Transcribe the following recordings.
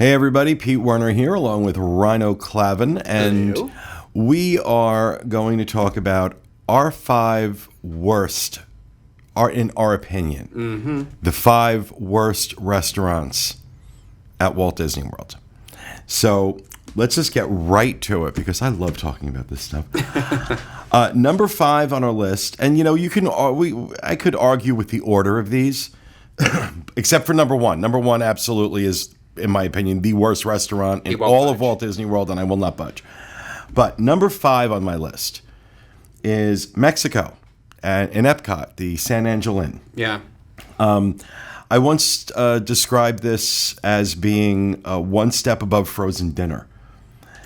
Hey everybody, Pete Werner here along with Ryno Clavin, and Hello. we are going to talk about our five worst, in our opinion, the five worst restaurants at Walt Disney World. So let's just get right to it because I love talking about this stuff. Number 5 on our list, and you know, I could argue with the order of these, except for number 1. Number 1 absolutely is, in my opinion, the worst restaurant in all of Walt Disney World, and I will not budge. But number 5 on my list is Mexico, in Epcot, the San Angel Inn. Yeah. I once described this as being one step above frozen dinner.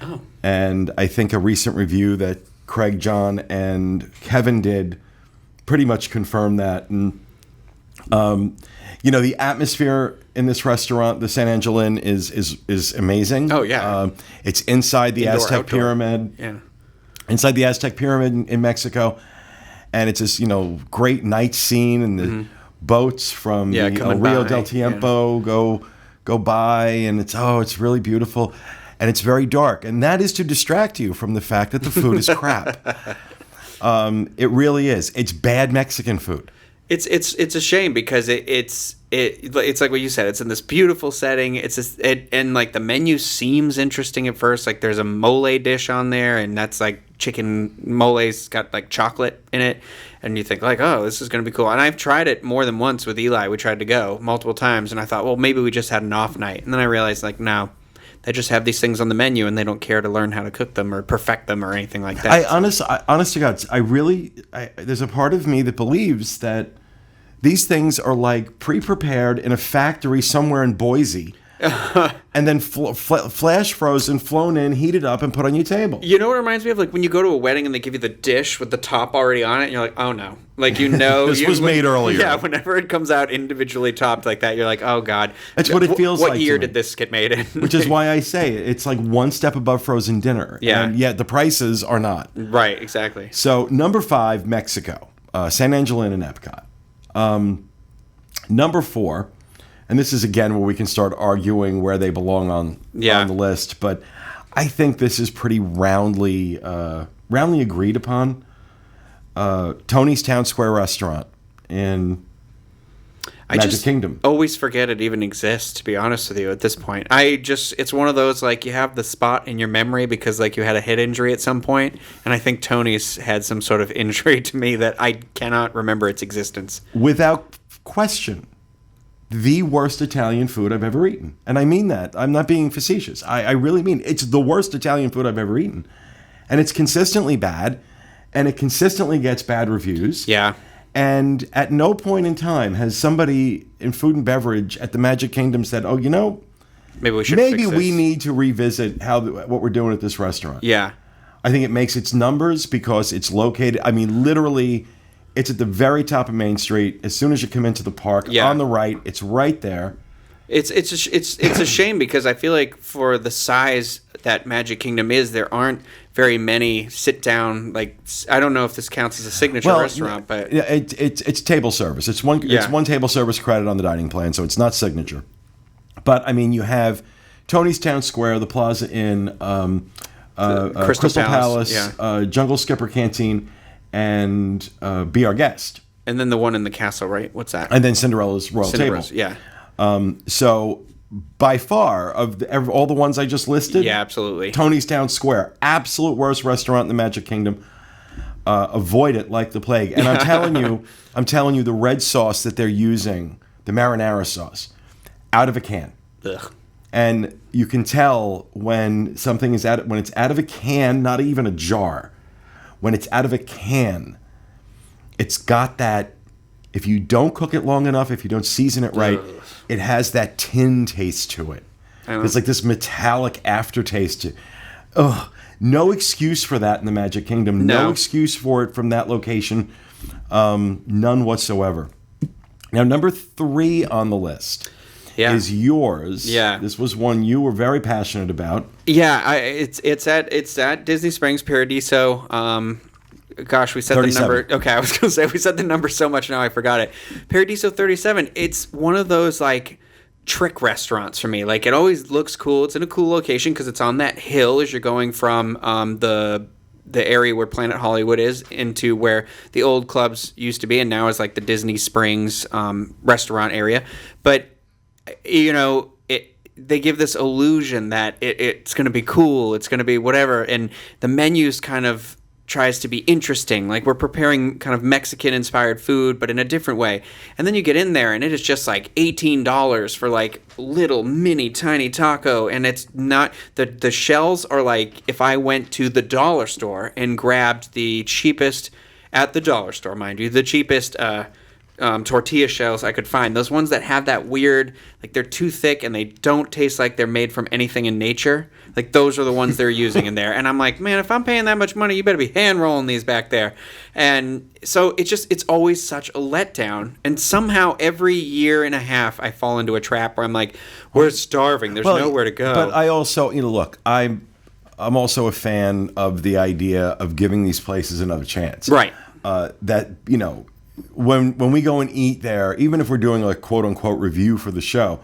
Oh. And I think a recent review that Craig, John, and Kevin did pretty much confirmed that. And, you know, the atmosphere in this restaurant, the San Angel Inn, is amazing. Oh, yeah. It's inside the Indoor, Aztec outdoor. Pyramid. Yeah. Inside the Aztec Pyramid in Mexico. And it's this, you know, great night scene, and the boats from the Rio by, del Tiempo go by, and it's really beautiful. And it's very dark. And that is to distract you from the fact that the food is crap. It really is. It's bad Mexican food. It's a shame because it's like what you said. It's in this beautiful setting. And like the menu seems interesting at first. Like there's a mole dish on there, and that's like chicken mole's got like chocolate in it, and you think like, oh, this is gonna be cool. And I've tried it more than once with Eli. We tried to go multiple times, and I thought, well, maybe we just had an off night. And then I realized like, no, they just have these things on the menu, and they don't care to learn how to cook them or perfect them or anything like that. Honest to God, there's a part of me that believes that these things are like pre-prepared in a factory somewhere in Boise, and then flash frozen, flown in, heated up, and put on your table. You know what it reminds me of? Like when you go to a wedding and they give you the dish with the top already on it, and you're like, oh no. Like, you know. This was made earlier. Yeah, whenever it comes out individually topped like that, you're like, oh God. That's what it feels like. What year did this get made in? Which is why I say it's like one step above frozen dinner. Yeah. And yet the prices are not. Right, exactly. So, number 5, Mexico. San Angel Inn and Epcot. Number 4, and this is again where we can start arguing where they belong on the list, but I think this is pretty roundly agreed upon. Tony's Town Square Restaurant in Magic Kingdom. Always forget it even exists, to be honest with you, at this point. It's one of those, like, you have the spot in your memory because, like, you had a head injury at some point, and I think Tony's had some sort of injury to me that I cannot remember its existence. Without question, the worst Italian food I've ever eaten. And I mean that. I'm not being facetious. I really mean it's the worst Italian food I've ever eaten. And it's consistently bad, and it consistently gets bad reviews. Yeah. And at no point in time has somebody in food and beverage at the Magic Kingdom said, oh, you know, maybe we need to revisit what we're doing at this restaurant. Yeah. I think it makes its numbers because it's located, I mean, literally, it's at the very top of Main Street. As soon as you come into the park, on the right, it's right there. It's a shame because I feel like for the size that Magic Kingdom is, there aren't very many sit down, like, I don't know if this counts as a signature restaurant, but it's table service. It's one table service credit on the dining plan, so it's not signature. But I mean, you have Tony's Town Square, the Plaza Inn, Crystal Palace, Jungle Skipper Canteen, and Be Our Guest. And then the one in the castle, right? What's that? And then Cinderella's Royal Table. Yeah. So by far of all the ones I just listed, yeah, absolutely. Tony's Town Square, absolute worst restaurant in the Magic Kingdom. Avoid it like the plague. And I'm telling you, the red sauce that they're using, the marinara sauce, out of a can. Ugh. And you can tell when something is when it's out of a can, not even a jar. When it's out of a can, it's got that. If you don't cook it long enough, if you don't season it right, it has that tin taste to it. There's like this metallic aftertaste. No excuse for that in the Magic Kingdom. No excuse for it from that location. None whatsoever. Now, number 3 on the list is yours. Yeah. This was one you were very passionate about. Yeah, it's at Disney Springs Paradiso. Gosh, we said 37. the number. Okay, I was going to say we said the number so much now I forgot it. Paradiso 37. It's one of those, like, trick restaurants for me. Like, it always looks cool. It's in a cool location because it's on that hill as you're going from the area where Planet Hollywood is into where the old clubs used to be, and now is like the Disney Springs restaurant area. But they give this illusion that it's going to be cool, it's going to be whatever, and the menus kind of tries to be interesting. Like, we're preparing kind of Mexican-inspired food, but in a different way. And then you get in there, and it is just like $18 for like little mini tiny taco, and it's not the shells are like if I went to the dollar store and grabbed the cheapest at the dollar store, mind you, the cheapest tortilla shells I could find. Those ones that have that weird, like they're too thick and they don't taste like they're made from anything in nature. Like, those are the ones they're using in there. And I'm like, man, if I'm paying that much money, you better be hand rolling these back there. And so it's always such a letdown. And somehow every year and a half I fall into a trap where I'm like, we're starving. There's nowhere to go. But I also, look, I'm also a fan of the idea of giving these places another chance. Right. When we go and eat there, even if we're doing a quote unquote review for the show,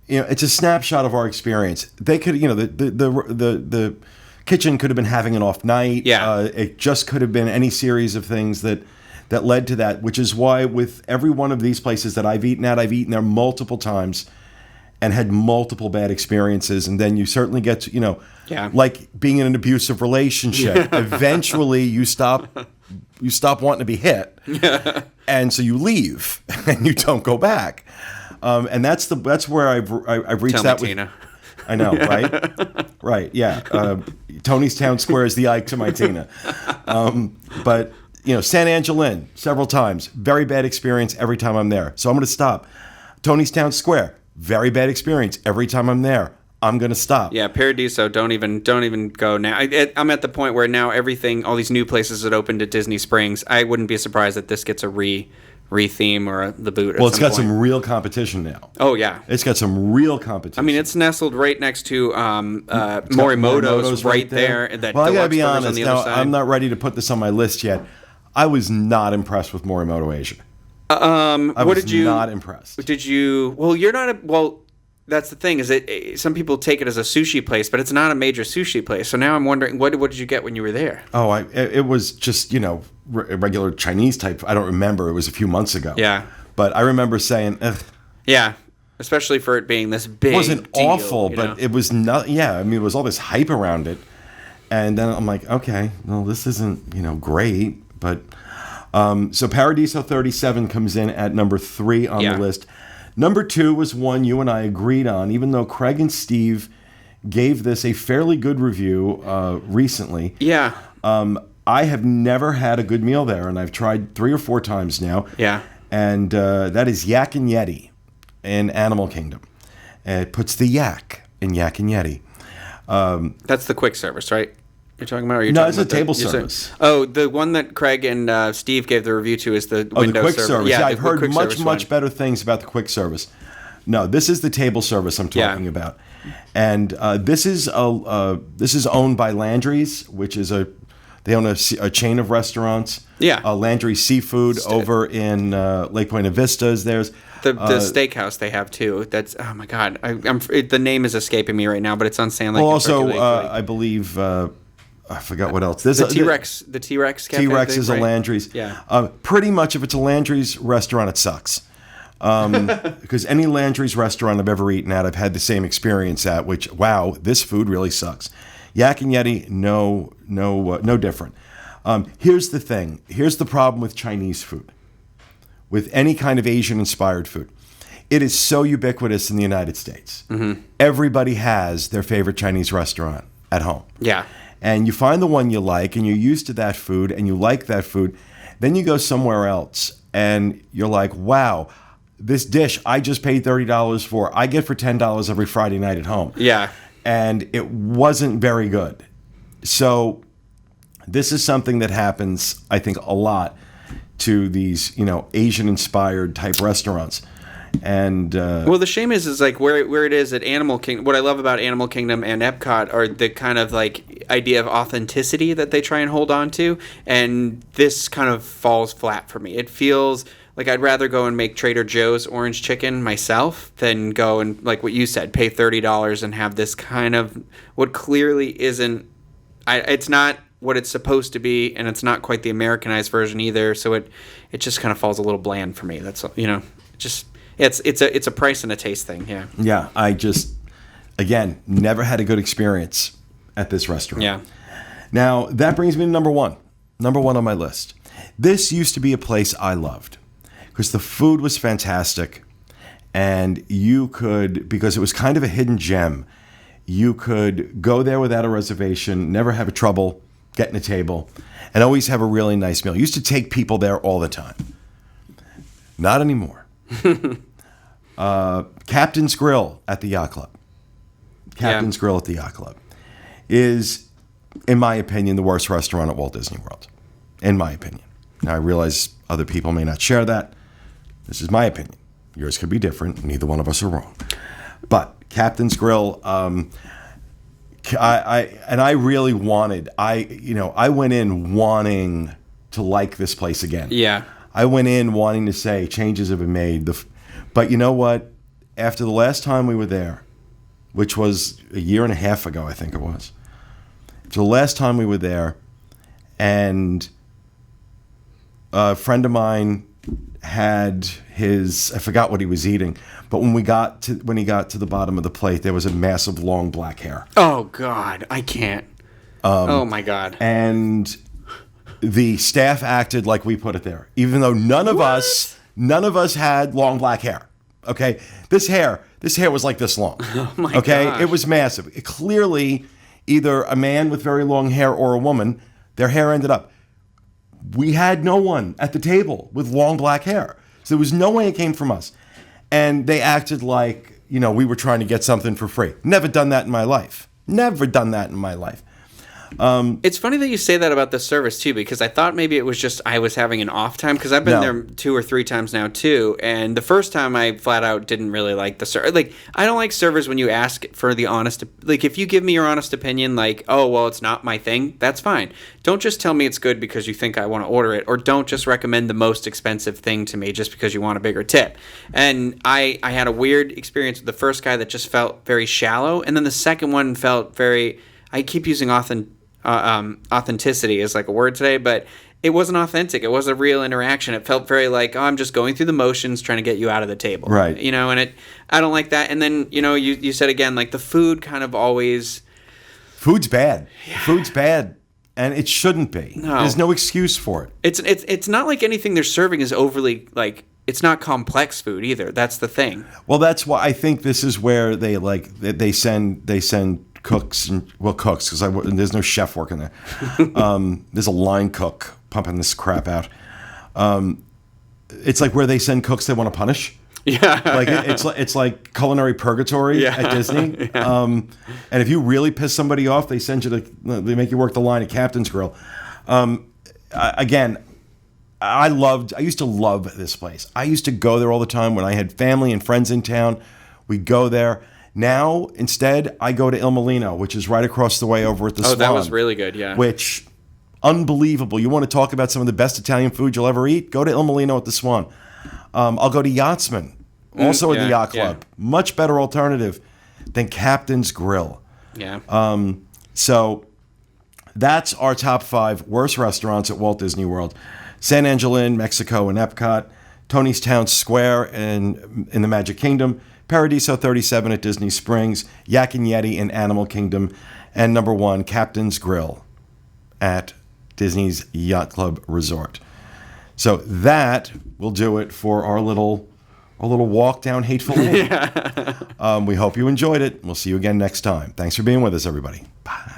it's a snapshot of our experience. They could, the kitchen could have been having an off night. Yeah. It just could have been any series of things that led to that, which is why with every one of these places that I've eaten there multiple times and had multiple bad experiences. And then you certainly get to, like being in an abusive relationship. Eventually you stop wanting to be hit. Yeah. And so you leave and you don't go back. And that's where I've reached. Tell that me, with Tina. I know, right? Right, yeah. Tony's Town Square is the Ike to my Tina. But San Angelin several times, very bad experience every time I'm there. So I'm going to stop. Tony's Town Square, very bad experience every time I'm there. I'm going to stop. Yeah, Paradiso, don't even go now. I'm at the point where now all these new places that opened at Disney Springs, I wouldn't be surprised that this gets a re-theme or the boot. Well, it's got some real competition now. Oh yeah, it's got some real competition. I mean, it's nestled right next to Morimoto's right there. Well, I gotta be honest. Now, I'm not ready to put this on my list yet. I was not impressed with Morimoto Asia. I was not impressed. Did you? Well, you're not. Well, that's the thing. Is it? Some people take it as a sushi place, but it's not a major sushi place. So now I'm wondering, what did you get when you were there? Oh, it was just a regular Chinese type. I don't remember. It was a few months ago. Yeah. But I remember saying, ugh. Yeah. Especially for it being this big. It wasn't deal, awful, but it was not. Yeah, I mean, it was all this hype around it, and then I'm like, okay, well, this isn't great, but so Paradiso 37 comes in at number 3 on the list. Number 2 was one you and I agreed on, even though Craig and Steve gave this a fairly good review recently. Yeah. I have never had a good meal there, and I've tried 3 or 4 times now. Yeah. And that is Yak and Yeti in Animal Kingdom. It puts the yak in Yak and Yeti. That's the quick service, right? You're talking about? Or no, it's a table service. Oh, the one that Craig and Steve gave the review to is the window the quick service. Yeah, I've heard much better things about the quick service. No, this is the table service I'm talking about, and this is owned by Landry's, which is they own a chain of restaurants. Yeah, Landry's Seafood over in Lake Buena Vista is theirs. The steakhouse they have too. That's oh my god, the name is escaping me right now, but it's on Sand Lake. Well, also I believe. I forgot what else. There's the T-Rex. The T-Rex cafe. T-Rex is a Landry's. Yeah. Pretty much, if it's a Landry's restaurant, it sucks. Because any Landry's restaurant I've ever eaten at, I've had the same experience at. Which, wow, this food really sucks. Yak and Yeti, no different. Here's the thing. Here's the problem with Chinese food. With any kind of Asian-inspired food, it is so ubiquitous in the United States. Mm-hmm. Everybody has their favorite Chinese restaurant at home. Yeah. And you find the one you like, and you're used to that food, and you like that food. Then you go somewhere else, and you're like, wow, this dish I just paid $30 for, I get for $10 every Friday night at home. Yeah. And it wasn't very good. So this is something that happens, I think, a lot to these, Asian-inspired type restaurants. And well, the shame is like where it is at Animal Kingdom. What I love about Animal Kingdom and Epcot are the kind of like idea of authenticity that they try and hold on to, and this kind of falls flat for me. It feels like I'd rather go and make Trader Joe's orange chicken myself than go and, like what you said, pay $30 and have this kind of what clearly isn't. It's not what it's supposed to be, and it's not quite the Americanized version either. So it just kind of falls a little bland for me. That's just it's a price and a taste thing. Yeah. Yeah. I just again never had a good experience at this restaurant. Yeah. Now that brings me to number one on my list. This used to be a place I loved because the food was fantastic, and you could, because it was kind of a hidden gem, you could go there without a reservation, never have trouble getting a table, and always have a really nice meal. I used to take people there all the time. Not anymore. Captain's Grill at the Yacht Club. Captain's Grill at the Yacht Club is, in my opinion, the worst restaurant at Walt Disney World. In my opinion. Now, I realize other people may not share that. This is my opinion. Yours could be different. Neither one of us are wrong. But Captain's Grill, I really wanted. I went in wanting to like this place again. Yeah. I went in wanting to say changes have been made. But you know what? After the last time we were there, which was a year and a half ago, I think it was. After the last time we were there, and a friend of mine had I forgot what he was eating, but when he got to the bottom of the plate, there was a mass of long black hair. Oh God, I can't. Oh my God. And the staff acted like we put it there, even though none of us had long black hair. Okay, this hair was like this long. Oh my okay, gosh. It was massive. It clearly, either a man with very long hair or a woman, their hair ended up. We had no one at the table with long black hair. So there was no way it came from us. And they acted like, we were trying to get something for free. Never done that in my life. Never done that in my life. It's funny that you say that about the service too, because I thought maybe it was just I was having an off time, because I've been there 2 or 3 times now too, and the first time I flat out didn't really like the service. Like, I don't like servers when you ask for the honest, like if you give me your honest opinion, like, oh well, it's not my thing, that's fine. Don't just tell me it's good because you think I want to order it, or don't just recommend the most expensive thing to me just because you want a bigger tip. And I had a weird experience with the first guy that just felt very shallow, and then the second one felt very. I keep using authenticity is like a word today, but it wasn't authentic. It wasn't a real interaction. It felt very like, oh, I'm just going through the motions trying to get you out of the table. Right. And I don't like that. And then, you said again, like the food kind of always. Food's bad. Yeah. Food's bad. And it shouldn't be. No. There's no excuse for it. It's not like anything they're serving is overly like, it's not complex food either. That's the thing. Well, that's why I think this is where they send cooks because there's no chef working there. There's a line cook pumping this crap out. It's like where they send cooks they want to punish. Yeah, like it's like culinary purgatory at Disney. Yeah. And if you really piss somebody off, they they make you work the line at Captain's Grill. Again, I used to love this place. I used to go there all the time when I had family and friends in town. We'd go there. Now, instead, I go to Il Molino, which is right across the way over at the Swan. Oh, that was really good, yeah. Which, unbelievable. You want to talk about some of the best Italian food you'll ever eat? Go to Il Molino at the Swan. I'll go to Yachtsman, also at the Yacht Club. Yeah. Much better alternative than Captain's Grill. Yeah. So that's our top 5 worst restaurants at Walt Disney World. San Angelo in Mexico and Epcot, Tony's Town Square in the Magic Kingdom, Paradiso 37 at Disney Springs, Yak and Yeti in Animal Kingdom, and number 1, Captain's Grill at Disney's Yacht Club Resort. So that will do it for our little walk down Hateful Eight. We hope you enjoyed it. We'll see you again next time. Thanks for being with us, everybody. Bye.